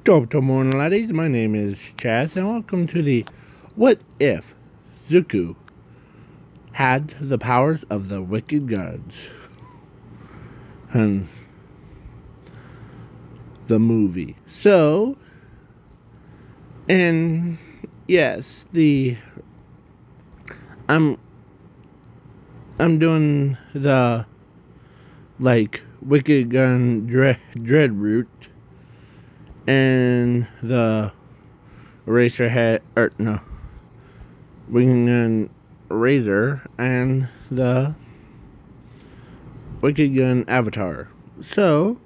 Good morning, laddies. My name is Chaz, and welcome to the What If Zuko Had the Powers of the Wicked Gods? And the movie. So, and yes, I'm doing the Wicked Gun Dread route and the Eraserhead, or no, Wing and Razor, and the Wicked Gun Avatar. So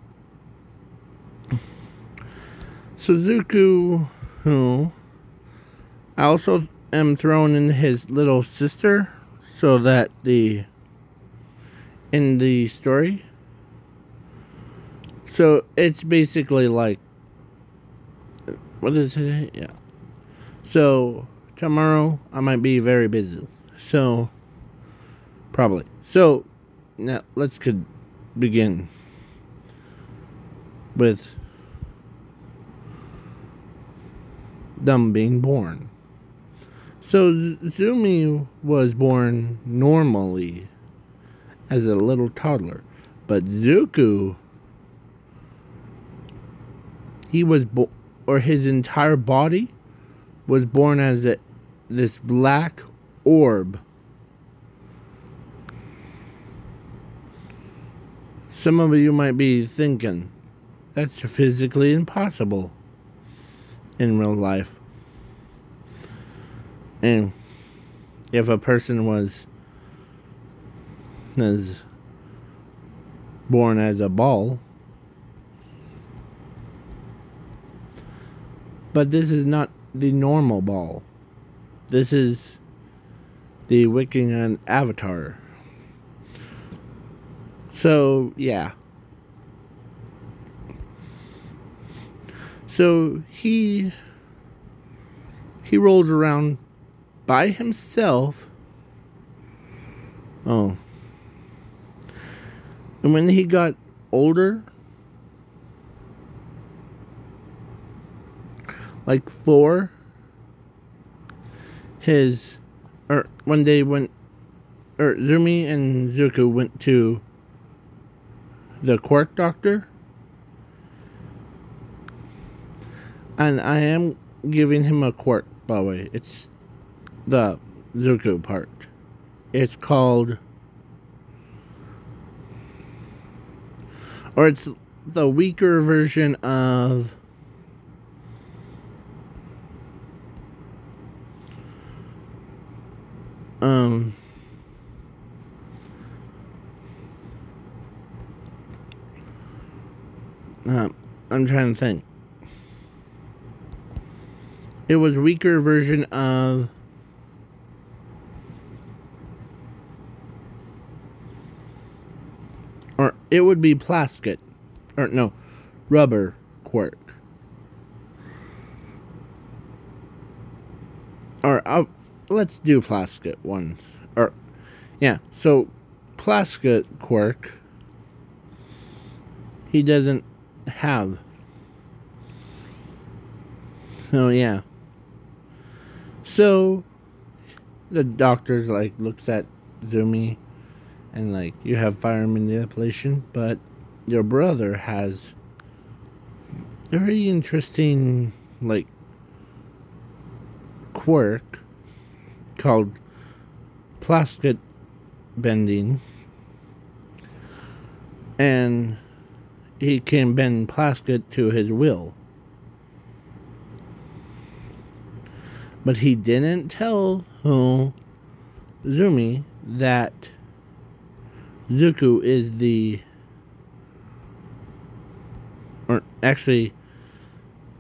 Suzuku, who I also am throwing in his little sister, so that in the story. So it's basically like, what is it? Yeah. So tomorrow I might be very busy. So probably. So now let's begin with them being born. So Zumi was born normally as a little toddler, but Zuko, his entire body was born as this black orb. Some of you might be thinking, that's physically impossible in real life. And if a person was born as a ball, but this is not the normal ball. This is the Wicked Avatar. So yeah. So he rolls around by himself. Oh. And when he got older, like 4, when they went, or Zumi and Zuko went to the quirk doctor, and I am giving him a quirk, by the way. It's the Zuko part. It's called, or it's the weaker version of I'm trying to think. It was weaker version of or it would be plastic, or no, rubber quirk. Or let's do plastic ones. Or yeah, so plastic quirk he doesn't have. So yeah. So the doctor's looks at Zumi and you have fire manipulation, but your brother has a very interesting quirk called plastic bending, and he can bend plastic to his will. But he didn't tell Zumi that Zuko is or actually,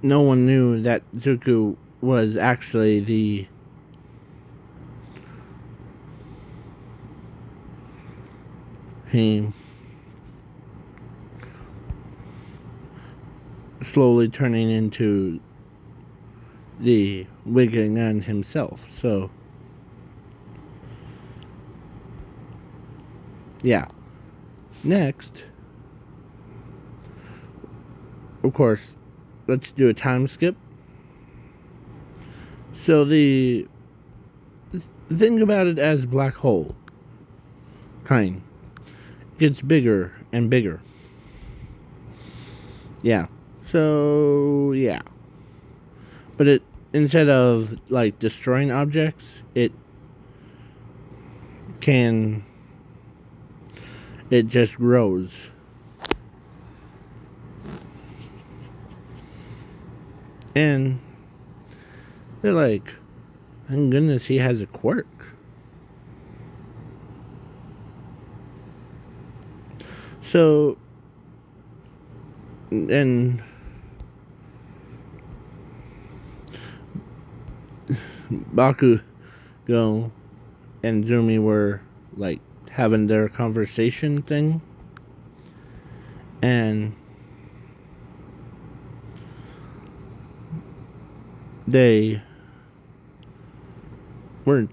no one knew that Zuko was actually he slowly turning into the Wicked Man himself. So yeah. Next, of course, let's do a time skip. So think about it as black hole. Kind. Gets bigger and bigger. Yeah. So, yeah. But it, instead of, like, destroying objects, it just grows. And they're like, thank goodness he has a quirk. So, and Bakugo and Zumi were like having their conversation thing, and they were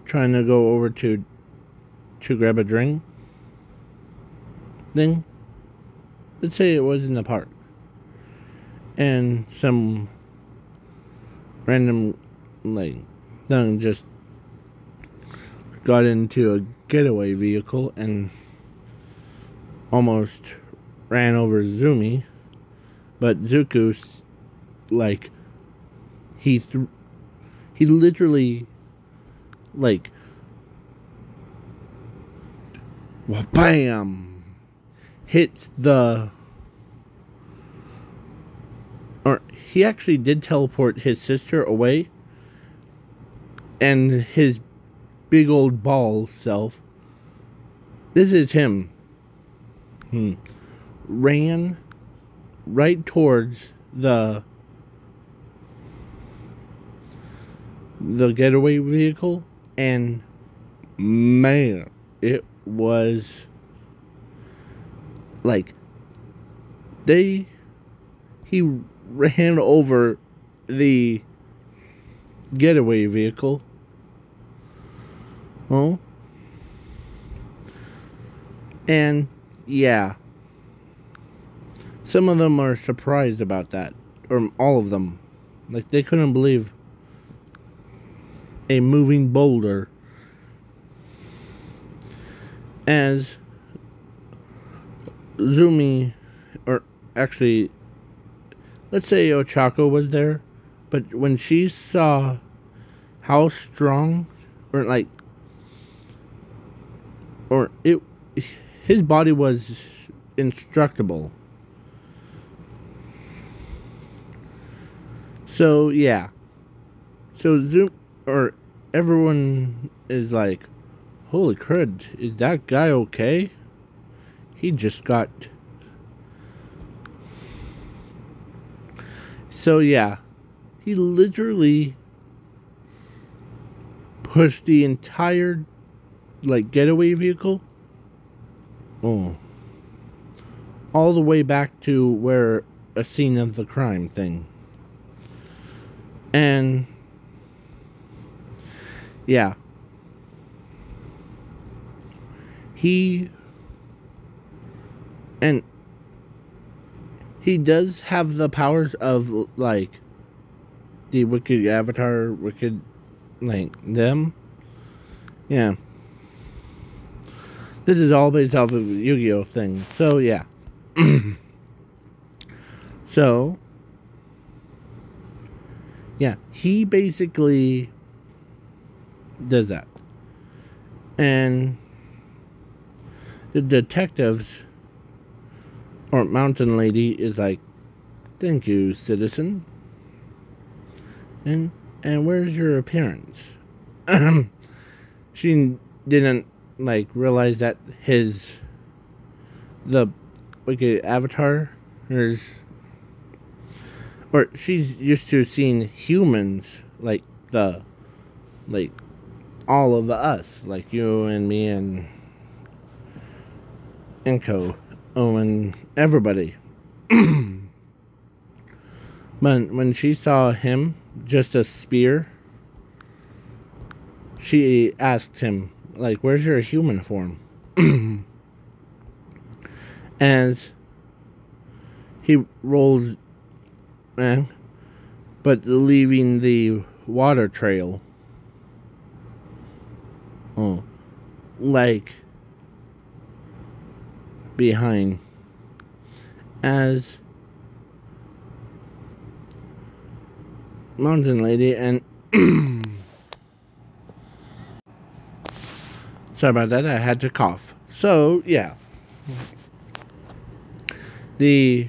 trying to go over to grab a drink thing. Let's say it was in the park, and some random like thing just got into a getaway vehicle and almost ran over Zumi, but Zuko, like, he literally, like, bam, hits or he actually did teleport his sister away, and his big old ball self, this is him, ran right towards the getaway vehicle, and man, it was like he ran over the getaway vehicle. Oh, and yeah, some of them are surprised about that, or all of them, like they couldn't believe a moving boulder. As Zumi, or actually, let's say Ochako was there, but when she saw how strong, or like, or his body was indestructible. So yeah, so everyone is like, holy crud, is that guy okay? He just got... So yeah, he literally pushed the entire, like, getaway vehicle, all the way back to where a scene of the crime thing. And yeah, he does have the powers of, like, the Wicked Avatar, Wicked, like, them. Yeah. This is all based off of Yu-Gi-Oh! Thing. So, yeah. So, yeah, he basically does that. And the detectives, or mountain lady, is like, thank you, citizen. And where's your appearance? She didn't, like, realize that the Wicked Avatar is, or she's used to seeing humans, like all of us, like you and me and Co. Oh, and everybody. But when she saw him, just a spear, she asked him, like, where's your human form? As he rolls and but leaving the water trail, like behind, as Mountain Lady and sorry about that, I had to cough. So yeah, the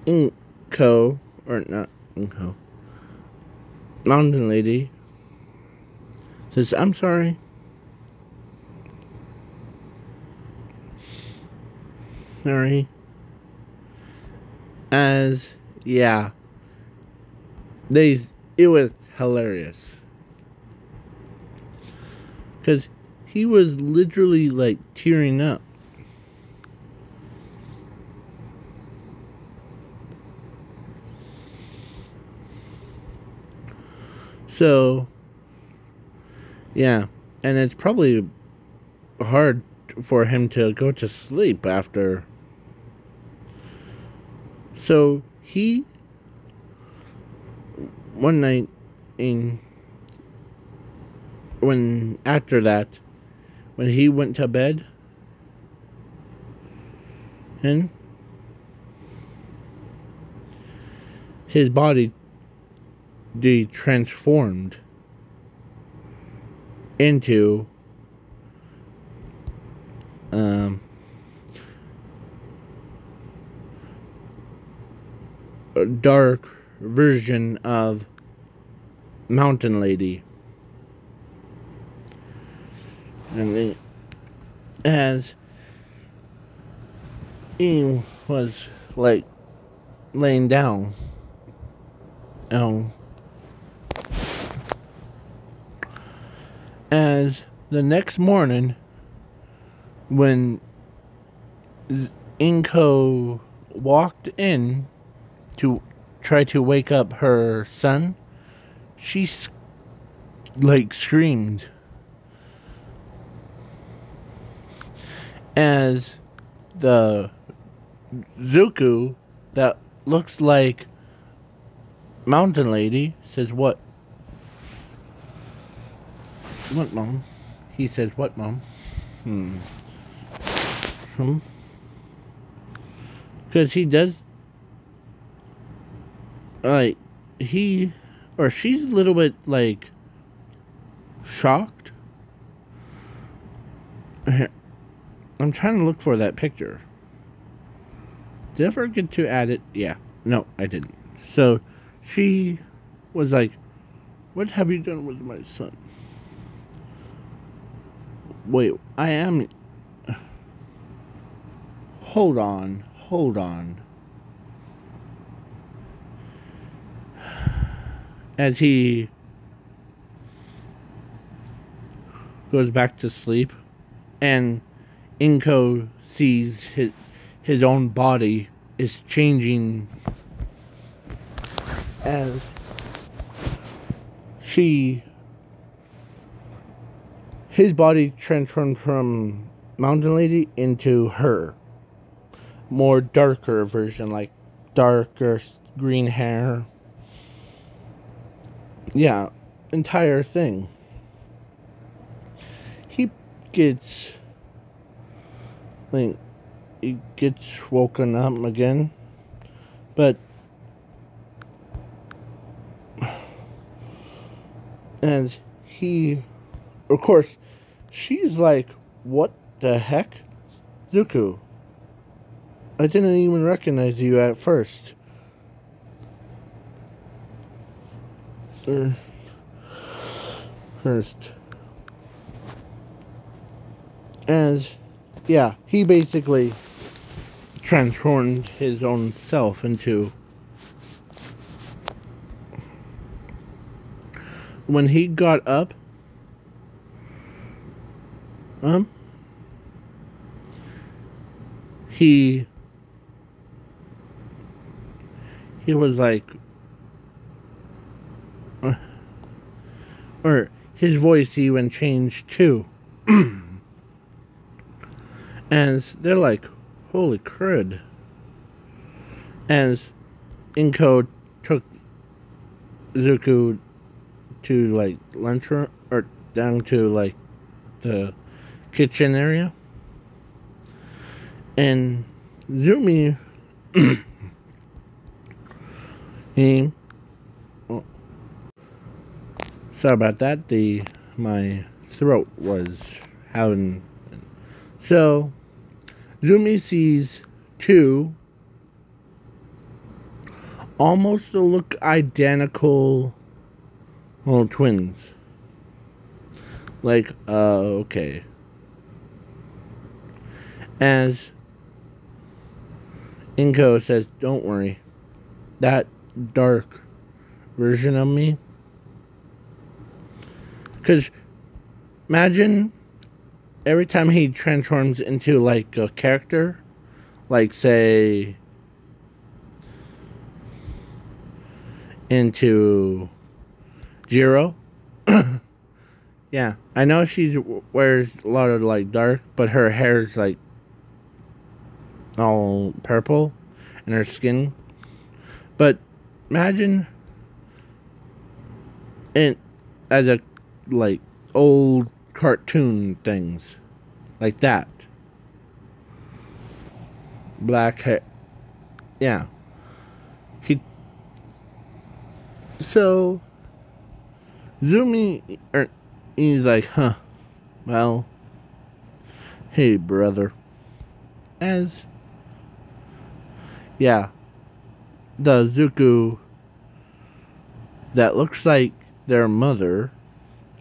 Inko, or not Inko, Mountain Lady says, I'm sorry. Sorry. As, yeah, it was hilarious. Because he was literally like tearing up. So, yeah, and it's probably hard for him to go to sleep after. So, he, one night, after that, when he went to bed, and his body transformed into a dark version of Mountain Lady. And as he was like laying down, as the next morning, when Inko walked in to try to wake up her son, she screamed. As the Zuku that looks like Mountain Lady says, What, Mom? He says, what, Mom? Because he does, like, he or she's a little bit, like, shocked. I'm trying to look for that picture. Did I forget to add it? Yeah. No, I didn't. So, she was like, what have you done with my son? Wait, I am... Hold on. As he goes back to sleep, and Inko sees his own body is changing as his body transformed from Mountain Lady into her. More darker version, like darker green hair. Yeah, entire thing. He gets woken up again, but as he, of course, she's like, what the heck? Zuku, I didn't even recognize you at first. As, yeah, he basically transformed his own self into... When he got up, he was like, or his voice even changed too. And they're like, holy crud. as Inko took Zuko to like lunchroom or down to like the kitchen area, and Zumi he sorry about that. My throat was having. So Zumi sees two almost look identical little twins. Like, okay. As Inko says, don't worry. That dark version of me. Because imagine every time he transforms into like a character, like say into Jiro. Yeah, I know she wears a lot of like dark, but her hair's like all purple and her skin. But imagine it as a like old cartoon things like that. Black hair. Yeah. So Zumi he's like, huh, well, hey brother. As yeah, the Zuko that looks like their mother,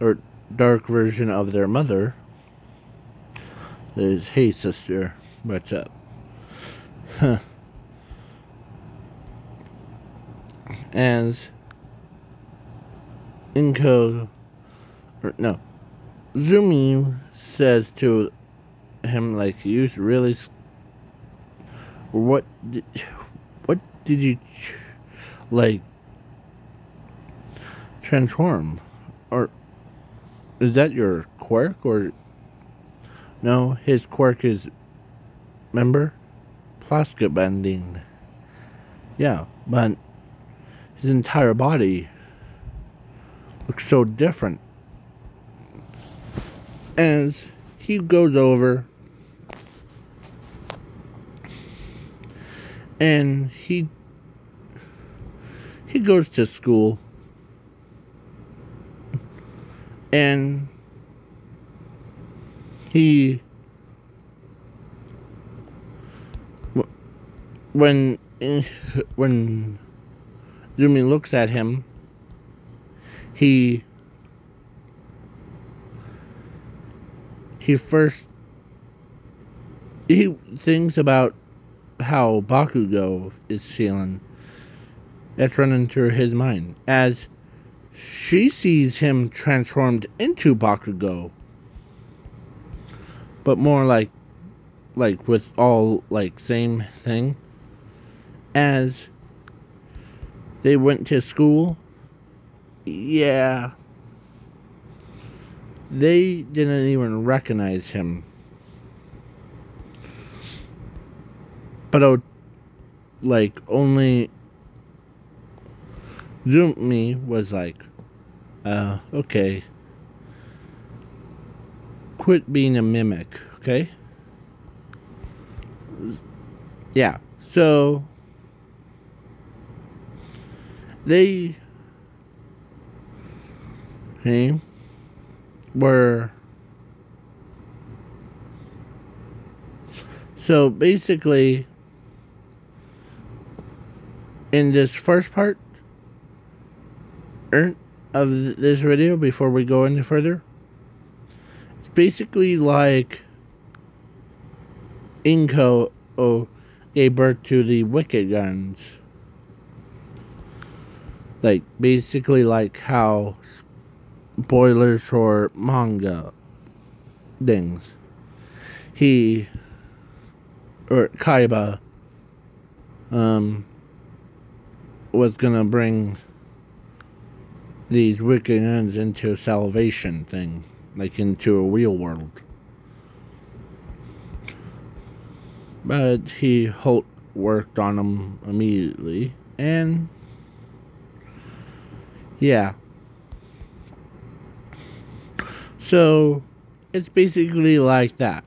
or dark version of their mother, is, hey sister, what's up? Huh. As Inko, or no, Zumi says to him, like, you really, what did you, like, transform? Or is that your quirk? Or no, his quirk is, remember, plastic bending. Yeah, but his entire body looks so different. As he goes over and he goes to school, and when Zumi looks at him, he thinks about how Bakugo is feeling. That's running through his mind as she sees him transformed into Bakugo, but more like with all like same thing. As they went to school, yeah, they didn't even recognize him. But like only Zumi was like, okay, quit being a mimic, okay? Yeah, so they were, so basically in this first part of this video, before we go any further, it's basically like Inko gave birth to the Wicked Guns. Like, basically like how spoilers for manga things. Kaiba, was gonna bring these Wicked Guns into a salvation thing. Like, into a real world. But he worked on them immediately. And yeah. So it's basically like that.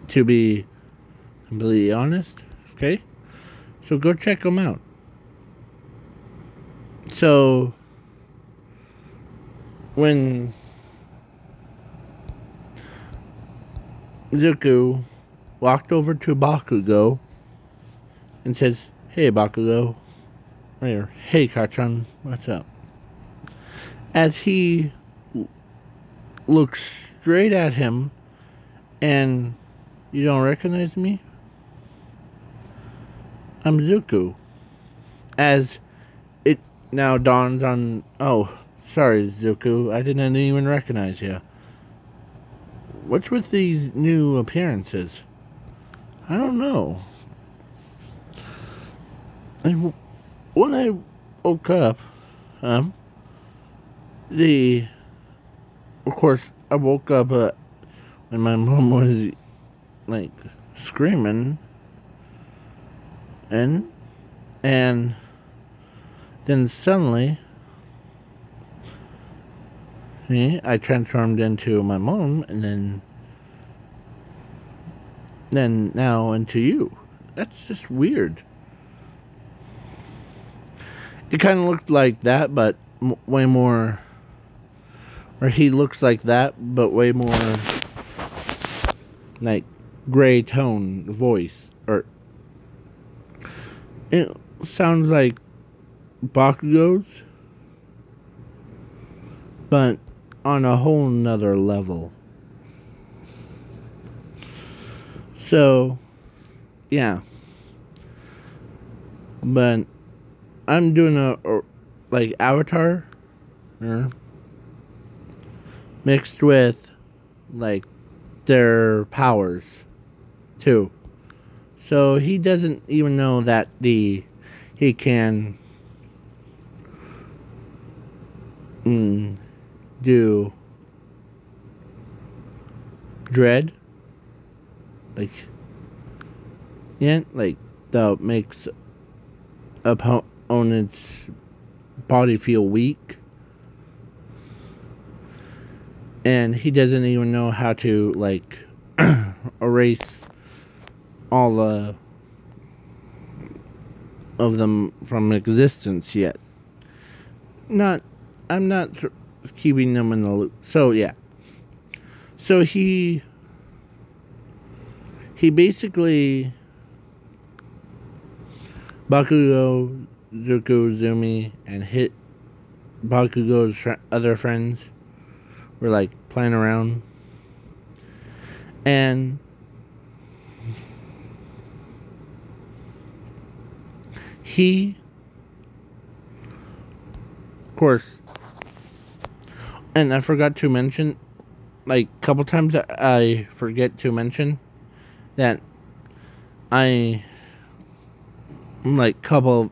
To be completely honest. Okay? So go check them out. So when Zuko walked over to Bakugo and says, "Hey Bakugo," or "Hey Kachan, what's up?" As he looks straight at him, and, "You don't recognize me? I'm Zuko." As it now dawns on, "Oh, sorry Zuko, I didn't even recognize you. What's with these new appearances? I don't know. When I woke up, of course, I woke up when my mom was like screaming, and then suddenly, I transformed into my mom, and then now into you. That's just weird. It kind of looked like that, but way more. Or he looks like that, but way more like gray tone voice. Or it sounds like Bakugo's, but on a whole nother level. So, yeah. But I'm doing a like Avatar, mixed with like their powers too. So he doesn't even know that he can do dread, like that makes opponent's body feel weak, and he doesn't even know how to like erase all of them from existence yet. I'm not keeping them in the loop. So yeah. So he basically Bakugo, Zuko, Zumi, and hit Bakugo's other friends were like playing around, and he, of course, and I forgot to mention, like a couple times I forget to mention that I, like couple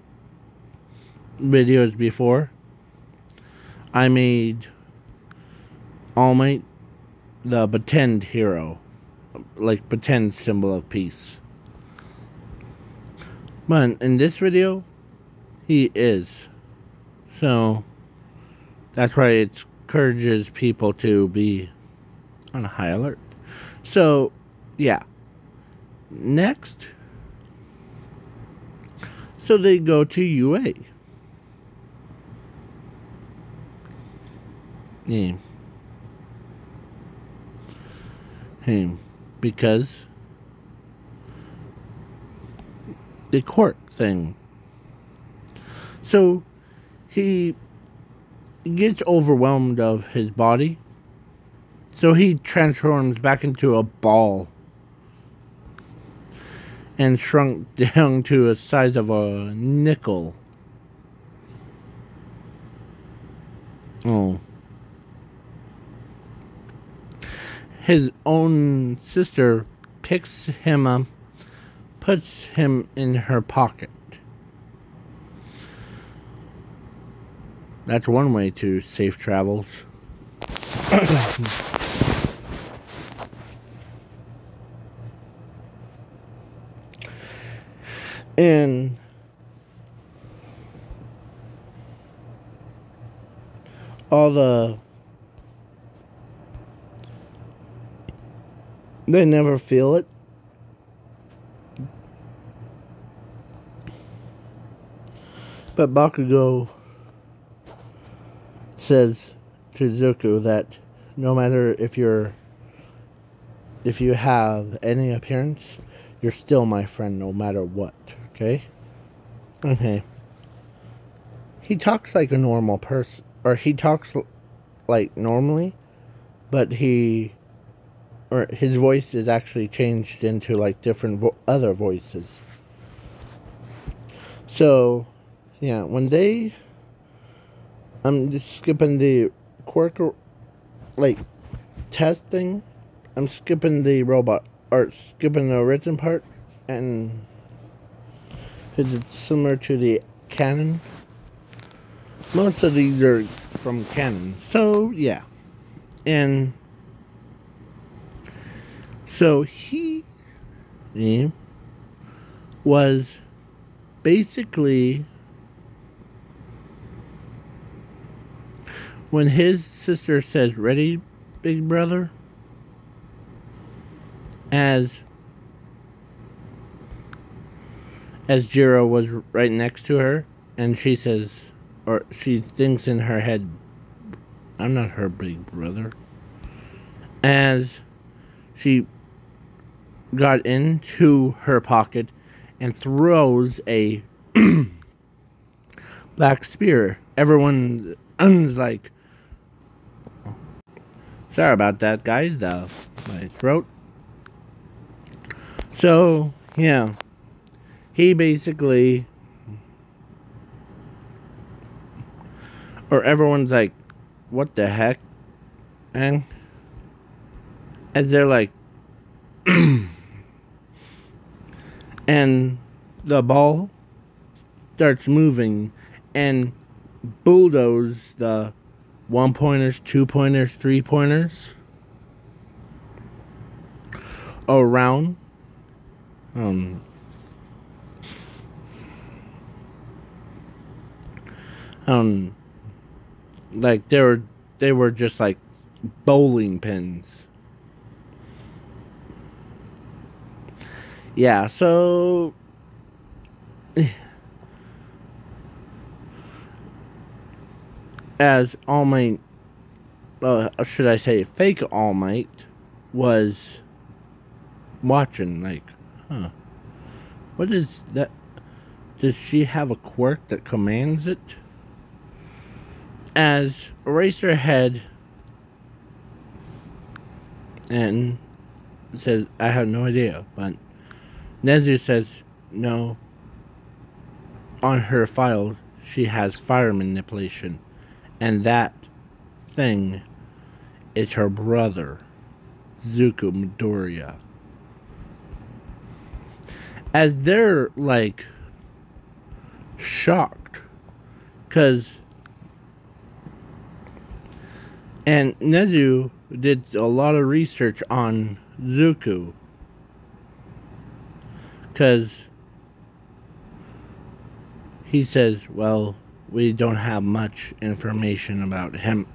videos before, I made All Might the pretend hero, like pretend symbol of peace. But in this video, he is. So that's why it encourages people to be on a high alert. So yeah. Next, so they go to UA. Yeah. Because the court thing. So he gets overwhelmed of his body. So he transforms back into a ball and shrunk down to the size of a nickel. Oh. His own sister picks him up, puts him in her pocket. That's one way to safe travels. And they never feel it. But Bakugo says to Zuko that no matter if you have any appearance, you're still my friend no matter what, okay? Okay. He talks like a normal person, or he talks like normally, but his voice is actually changed into like different other voices. So, yeah, I'm just skipping the quirk, like, test thing. I'm skipping the robot, or skipping the written part, and it's similar to the canon. Most of these are from canon, so yeah. And so he was basically, when his sister says, "Ready, big brother?" As Jiro was right next to her, and she says, or she thinks in her head, "I'm not her big brother." As she got into her pocket and throws a black spear, everyone's like, "Sorry about that, guys, my throat." So, yeah. He basically, or everyone's like, "What the heck?" And as they're like, and the ball starts moving and bulldoze the 1-pointers, 2-pointers, 3-pointers around. Like they were just like bowling pins. Yeah, so as All Might, should I say fake All Might, was watching, like, what is that? Does she have a quirk that commands it? As Eraserhead and says, "I have no idea," but Nezu says, "No, on her file she has fire manipulation, and that thing is her brother, Zuko Midoriya." As they're like shocked, and Nezu did a lot of research on Zuko, because he says, "Well, we don't have much information about him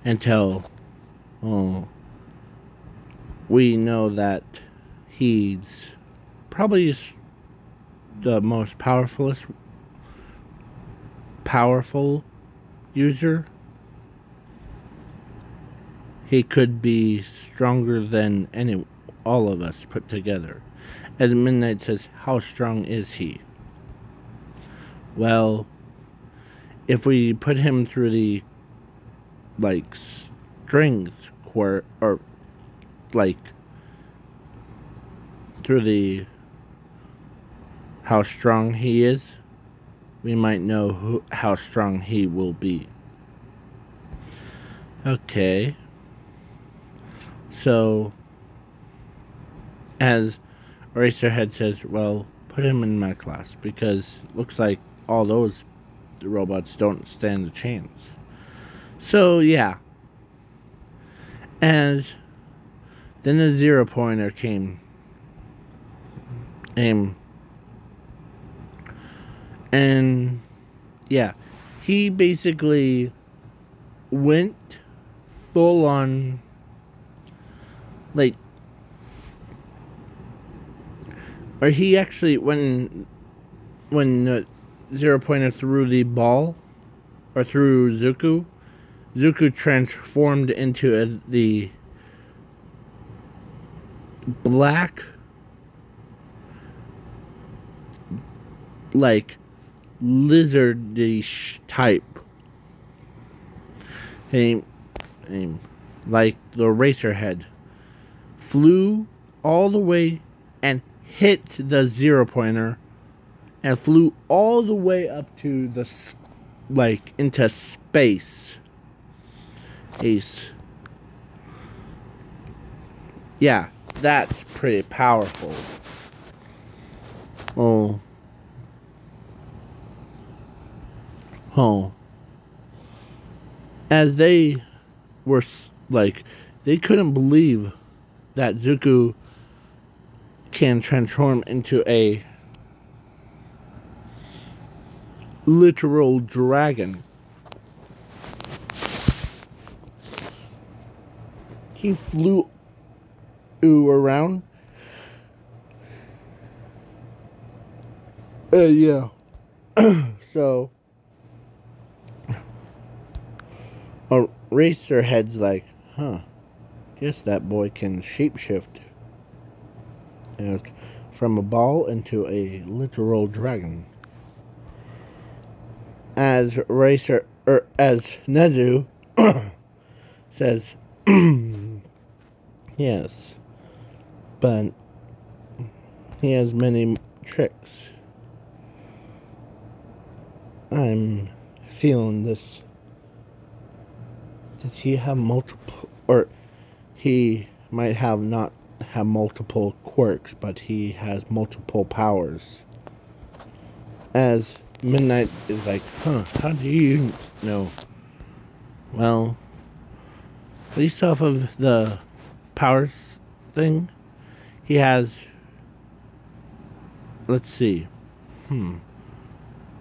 until we know that he's probably the most powerful user. He could be stronger than all of us put together." As Midnight says, "How strong is he?" Well, if we put him through the, like, strength quirk, or like through the how strong he is, we might know how strong he will be. Okay. So, as Eraserhead says, "Well, put him in my class, because it looks like all those robots don't stand a chance." So, yeah. As then the 0-pointer came, aim. And yeah, he basically went full on, like, or he actually, when Zero Pointer threw the ball, or threw Zuko transformed into the black, like, lizardish type. Like the racer head. Flew all the way and hit the Zero Pointer and flew all the way up to the, like, into space. Ace. Yeah, that's pretty powerful. Oh. As they were, like, they couldn't believe that Zuko can transform into a literal dragon. He flew around. Yeah. So, Racerhead's like, guess that boy can shapeshift from a ball into a literal dragon. As Nezu says, yes, but he has many tricks. I'm feeling this. Does he have multiple, or he might have not have multiple quirks, but he has multiple powers? As Midnight is like, how do you know? Well, based off of the powers thing, he has, let's see,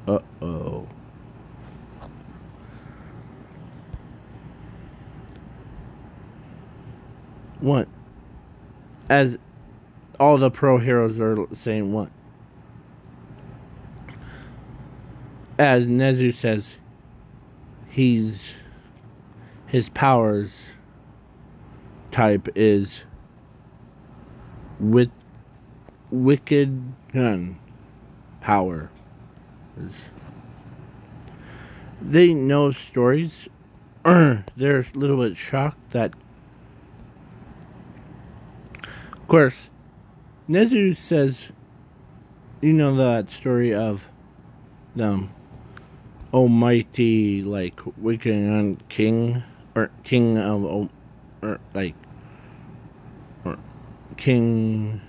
uh-oh. What? As all the pro heroes are saying what? As Nezu says, his powers type is with wicked gun power. They know stories. They're a little bit shocked that, of course, Nezu says, you know that story of the almighty, like, wicked king, or king of, or like, or king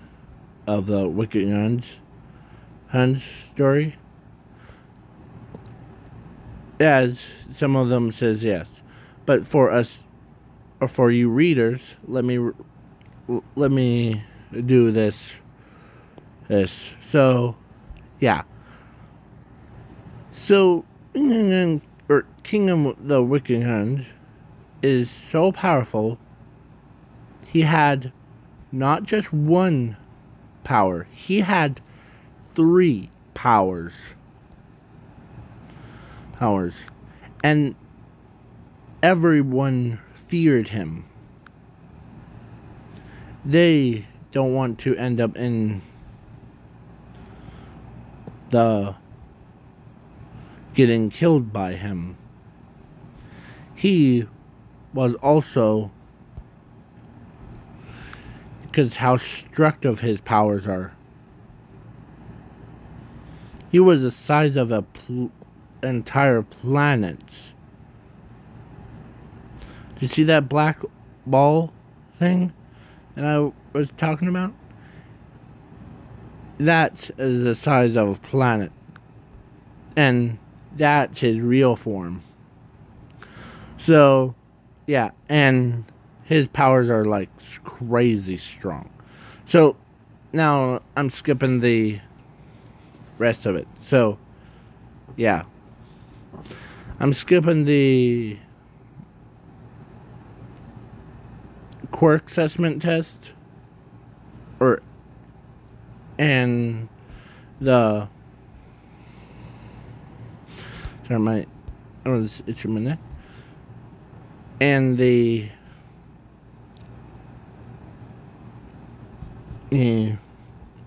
of the wicked Huns story? As some of them says yes, but for us, or for you readers, let me do this. So, yeah. So, or King of the Wicked Huns is so powerful. He had not just one power. He had 3 powers. And everyone feared him. They don't want to end up in the getting killed by him. He was also, because how destructive his powers are, he was the size of a entire planet. Do you see that black ball thing that I was talking about? That is the size of a planet. And that's his real form. So, yeah, and his powers are, like, crazy strong. So, now I'm skipping the rest of it. So, yeah. I'm skipping the quirk assessment test. And the... Sorry, it's itching my neck. And the...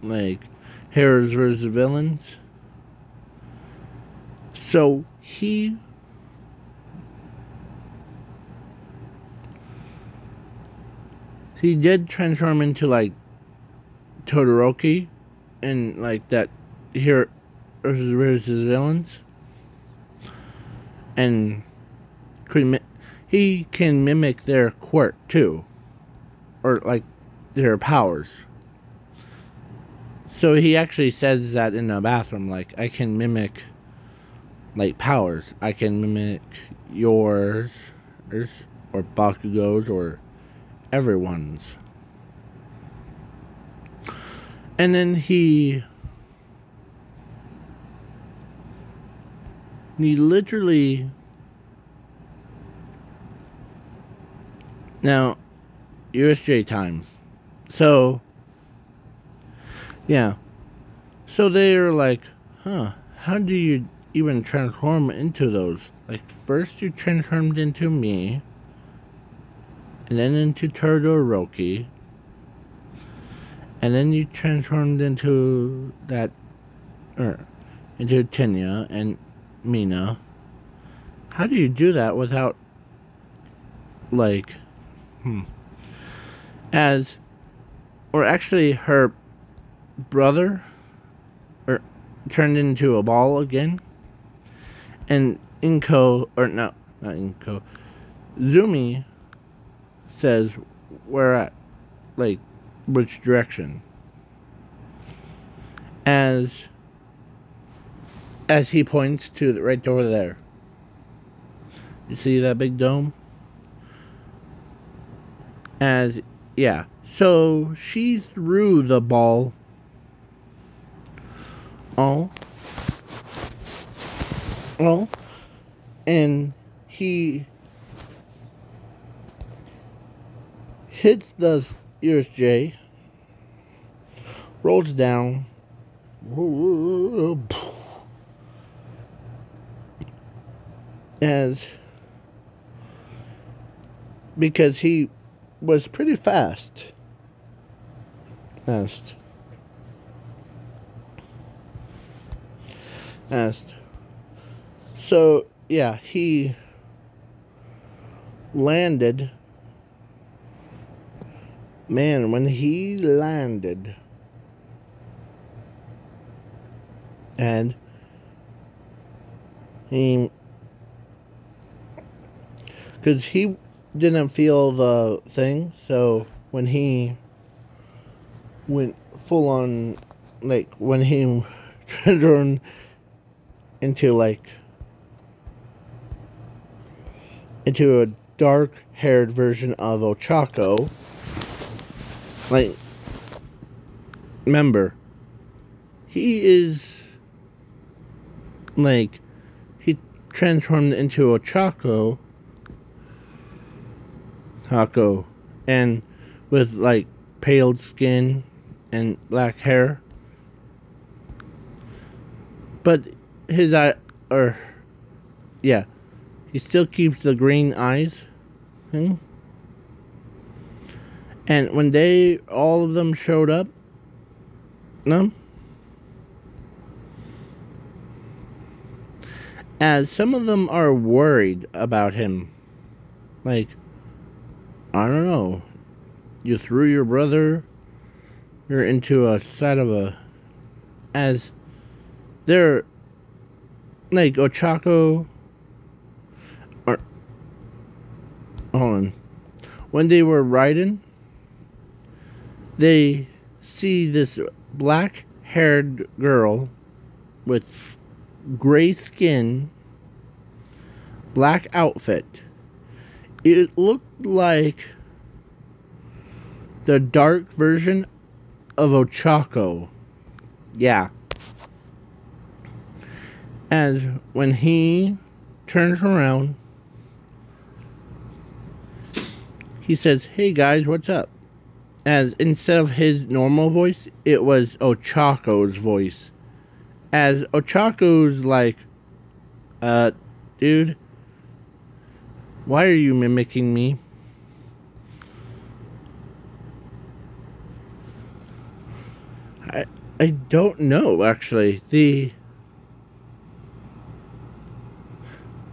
like, heroes versus villains. So, he did transform into, like, Todoroki and, like, that heroes versus villains. And he can mimic their quirk, too. Or, like, their powers. So he actually says that in the bathroom, like, I can mimic, like, powers. I can mimic yours, or Bakugo's, or everyone's. And then he literally... Now, USJ time. So, yeah. So they're like, huh, how do you even transform into those? Like, first you transformed into me, and then into Todoroki, and then you transformed into into Tenya and Mina. How do you do that without, like, or actually her brother turned into a ball again, and not Inko, Zumi says, where at? Like, which direction? As he points to right over there. You see that big dome? Yeah. So she threw the ball. And he hits the USJ, rolls down, because he was pretty fast. So, yeah, he landed. Man, when he landed, and because he didn't feel the thing, so when he went full on, like, when he turned into, like, into a dark-haired version of Ochako, like, remember, he is, like, he transformed into Ochako, and with, like, pale skin and black hair, but his he still keeps the green eyes thing. And when all of them showed up, as some of them are worried about him, like, I don't know, you threw your brother, you're into a side of a, as they're, like, Ochako, or, hold on, when they were riding, they see this black-haired girl with gray skin, black outfit. It looked like the dark version of Ochako. Yeah. As when he turns around, he says, "Hey guys, what's up?" As instead of his normal voice, it was Ochako's voice. As Ochako's like, dude, why are you mimicking me? I don't know, actually.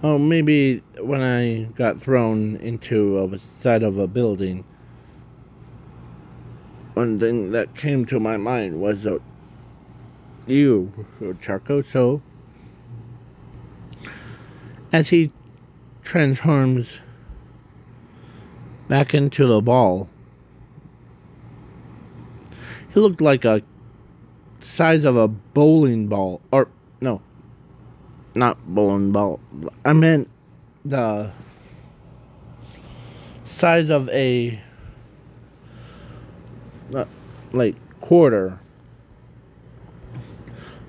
Oh, maybe when I got thrown into a side of a building, one thing that came to my mind was you, Charco. So, as he transforms back into the ball, he looked like a size of a bowling ball. Or, no, not bowling ball. I meant the size of a, like, quarter.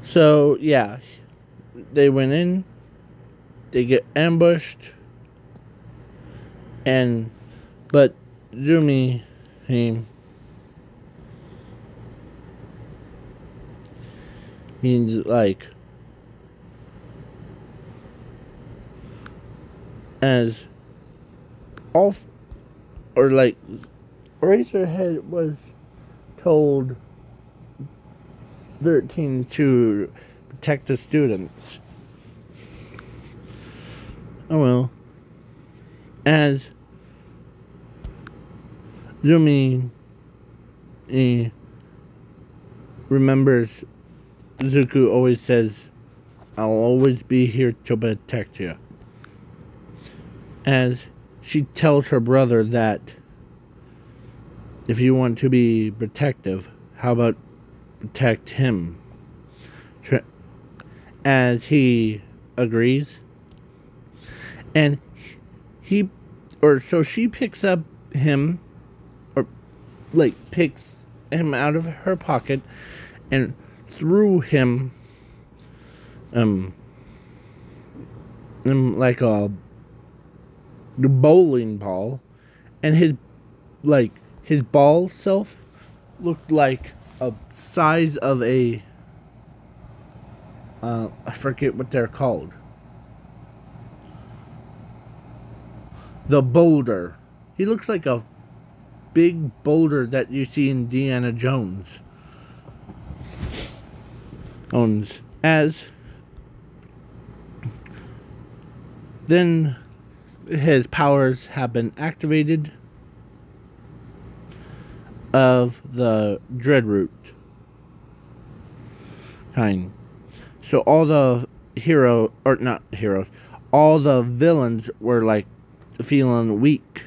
So, yeah, they went in, they get ambushed, but Zumi, he's like, as off, or like, Razorhead was told 13 to protect the students. Oh well. As Zumi, he remembers, Zuko always says, "I'll always be here to protect you." As she tells her brother that if you want to be protective, how about protect him? As he agrees, and so she picks up him, or like picks him out of her pocket and threw him like a bowling ball, and his ball self looked like a size of a I forget what they're called. The boulder. He looks like a big boulder that you see in Indiana Jones. As then his powers have been activated of the dread root kind. So all the all the villains were like feeling weak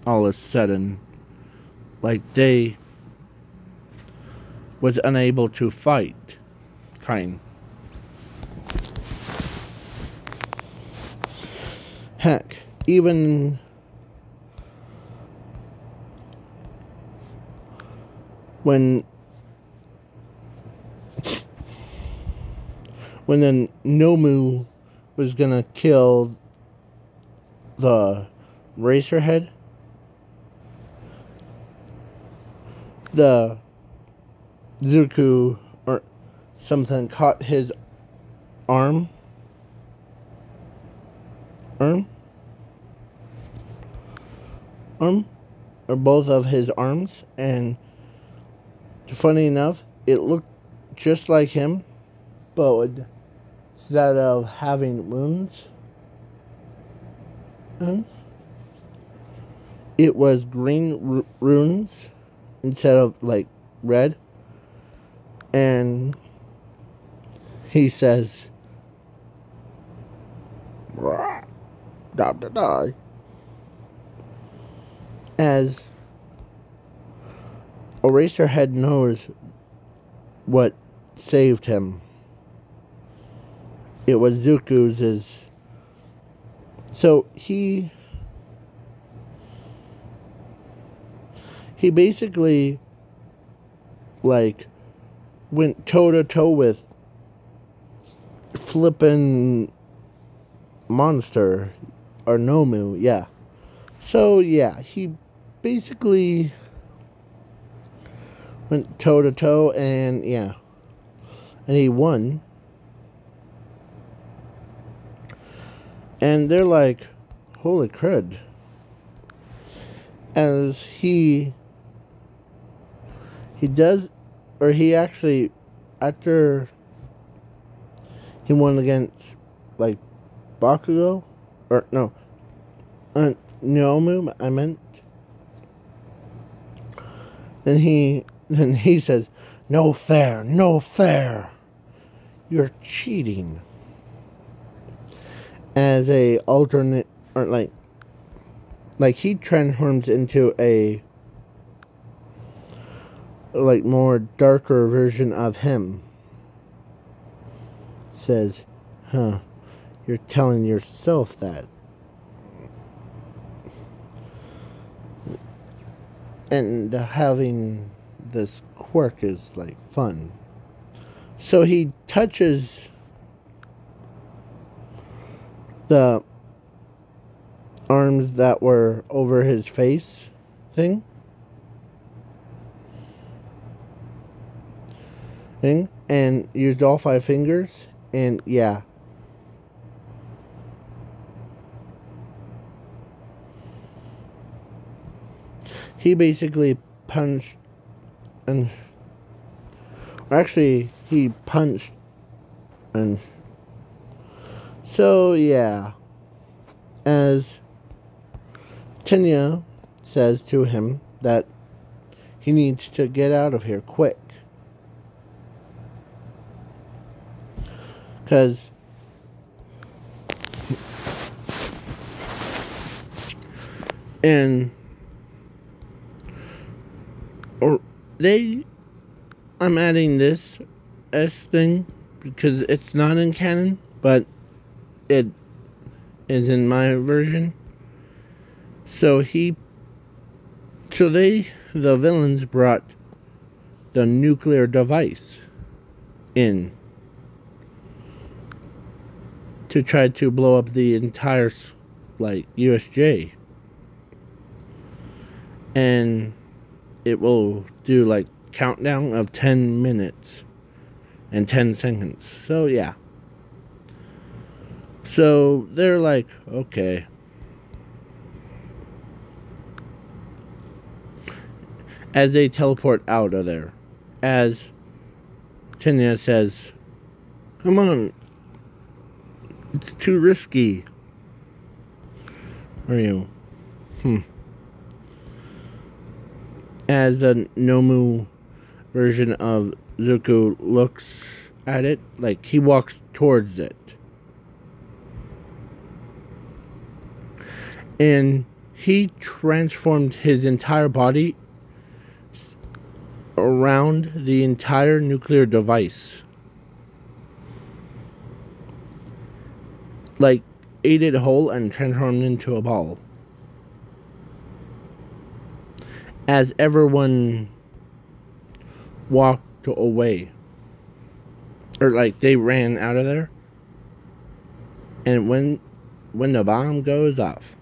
all of a sudden. Like they was unable to fight kind. Heck, even when the Nomu was gonna kill the Racerhead, the Zuko or something caught his arm, or both of his arms, and funny enough, it looked just like him, but instead of having wounds, it was green runes instead of like red. And he says, die. As Eraserhead knows what saved him. It was Zuko's. So he basically like went toe to toe with flippin' monster or Nomu, yeah. So yeah, he basically went toe to toe and yeah. And he won. And they're like, holy crud. As he does, or he actually, after he won against, like, Bakugo, or no, Nomu, I meant. Then he says, no fair, no fair. You're cheating. As a alternate, or like he transforms into a like more darker version of him. Says, huh, you're telling yourself that. And having this quirk is like fun. So he touches the arms that were over his face thing. And used all 5 fingers. And yeah. He basically punched and... Or actually, he punched and... So, yeah. As Tenya says to him that he needs to get out of here quick. Because I'm adding this S thing because it's not in canon, but it is in my version. So the villains brought the nuclear device in to try to blow up the entire, like, USJ. And it will do, like, countdown of 10 minutes and 10 seconds. So, yeah. So, they're like, okay. As they teleport out of there. As Tenya says, come on. It's too risky. Where are you? As the Nomu version of Zuko looks at it, like he walks towards it. And he transformed his entire body around the entire nuclear device. Like, ate it whole and transformed into a ball. As everyone walked away. Or, like, they ran out of there. And when the bomb goes off,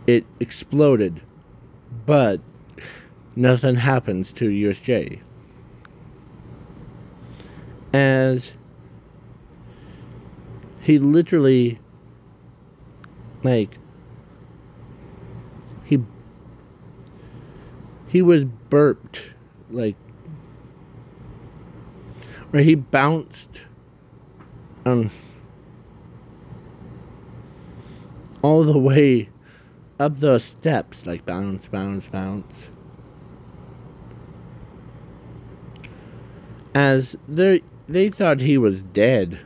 it exploded. But nothing happens to USJ. As he literally, like, he was burped, like, where he bounced all the way up the steps, like bounce, bounce, bounce. As they thought he was dead.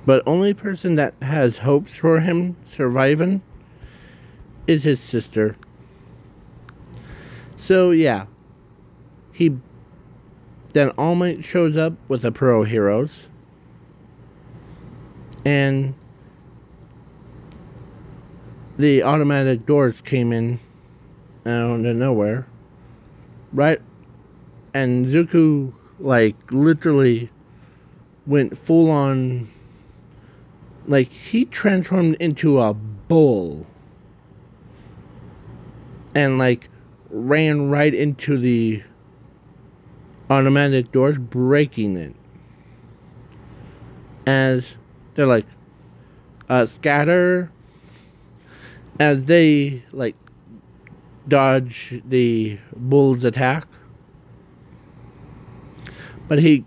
But only person that has hopes for him surviving is his sister. So yeah. Then All Might shows up with the Pro Heroes. And the automatic doors came in out of nowhere, right? And Zuko, like, literally went full on, like, he transformed into a bull and, like, ran right into the automatic doors, breaking it. As they're like, scatter, as they, like, dodge the bull's attack. But he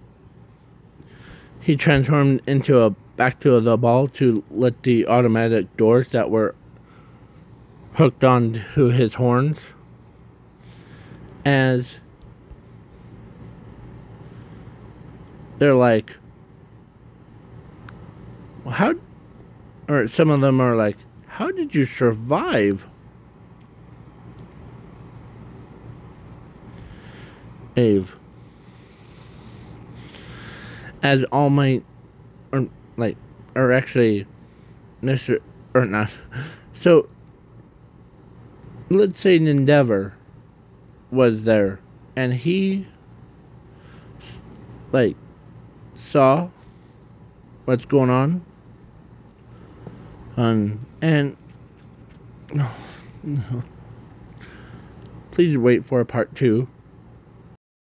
transformed into back to the ball to let the automatic doors that were hooked onto his horns. As they're like, well, how, or some of them are like, how did you survive? Ave. As All Might, or actually, Mr. or not. So, let's say Endeavor was there, and he, like, saw what's going on. And no. Please wait for a part 2.